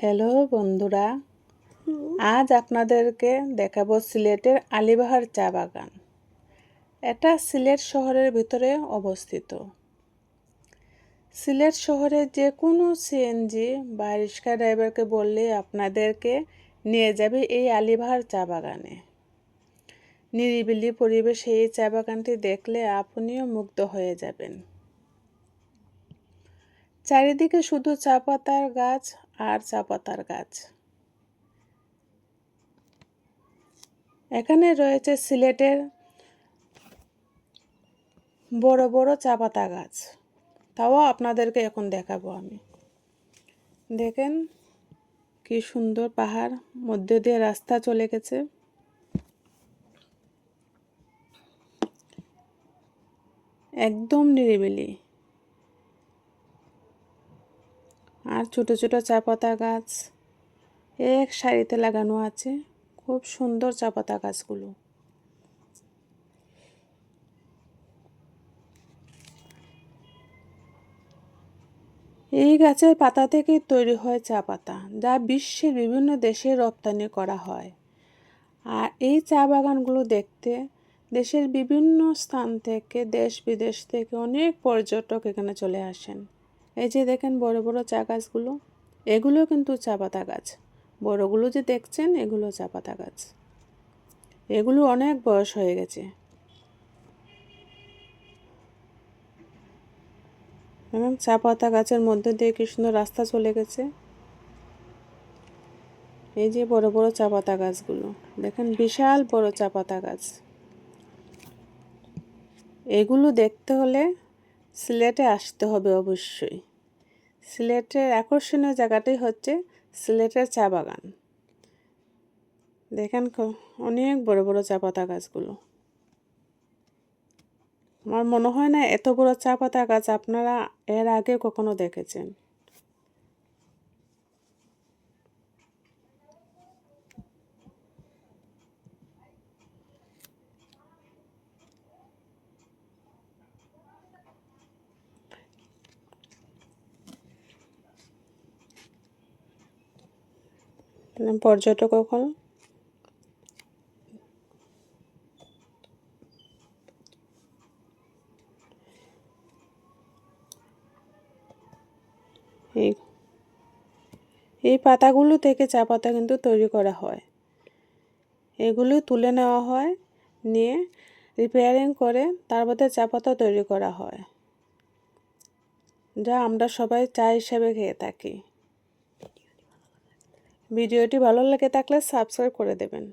Hello বন্ধুরা, আজ আপনাদেরকে দেখাবো সিলেটের আলিবাহার চা বাগান। এটা সিলেট শহরের ভিতরে অবস্থিত। সিলেট শহরে যে কোনো সিএনজি বা রিক্সা ড্রাইভারকে বললে আপনাদেরকে নিয়ে যাবে এই আলিবাহার চা বাগানে। নিরিবিলি পরিবেশে এই চা বাগানটি দেখলে আপনিও মুগ্ধ হয়ে যাবেন। চারিদিকে শুধু চা পাতার গাছ আর চা পাতার গাছ। এখানে রয়েছে সিলেটের বড় বড় চা পাতা গাছ, তাও আপনাদেরকে এখন দেখাবো আমি। দেখেন কি সুন্দর পাহাড়, মধ্যে দিয়ে রাস্তা চলে গেছে। একদম নিরিবিলি, আর ছোট ছোট চা পাতা গাছ এক সারিতে লাগানো আছে। খুব সুন্দর চা পাতা গাছগুলো। এই গাছের পাতা থেকে তৈরি হয় চা পাতা, যা বিশ্বের বিভিন্ন দেশে রপ্তানি করা হয়। আর এই চা বাগানগুলো দেখতে দেশের বিভিন্ন স্থান থেকে, দেশ বিদেশ থেকে অনেক পর্যটক এখানে চলে আসেন। এই যে দেখেন বড় বড় চা গাছগুলো, এগুলো কিন্তু চা পাতা গাছ। বড়গুলো যে দেখছেন এগুলো চা পাতা গাছ। এগুলো অনেক বয়স হয়ে গেছে। চা পাতা গাছের মধ্যে দিয়ে কি সুন্দর রাস্তা চলে গেছে। এই যে বড় বড় চা পাতা গাছগুলো দেখেন, বিশাল বড় চা পাতা গাছ। এগুলো দেখতে হলে সিলেটে আসতে হবে অবশ্যই। সিলেটের আকর্ষণীয় জায়গাটাই হচ্ছে সিলেটের চা বাগান। দেখেন অনেক বড় বড় চা পাতা গাছগুলো। আমার মনে হয় না এত বড় চা পাতা গাছ আপনারা এর আগে কখনো দেখেছেন। পর্যটক কখনো এই এই পাতাগুলো থেকে চা পাতা কিন্তু তৈরি করা হয়। এগুলো তুলে নেওয়া হয়, নিয়ে রিপেয়ারিং করে তারপরে চা পাতা তৈরি করা হয়, যা আমরা সবাই চা হিসেবে খেয়ে থাকি। ভিডিওটি ভালো লেগে থাকলে সাবস্ক্রাইব করে দেবেন।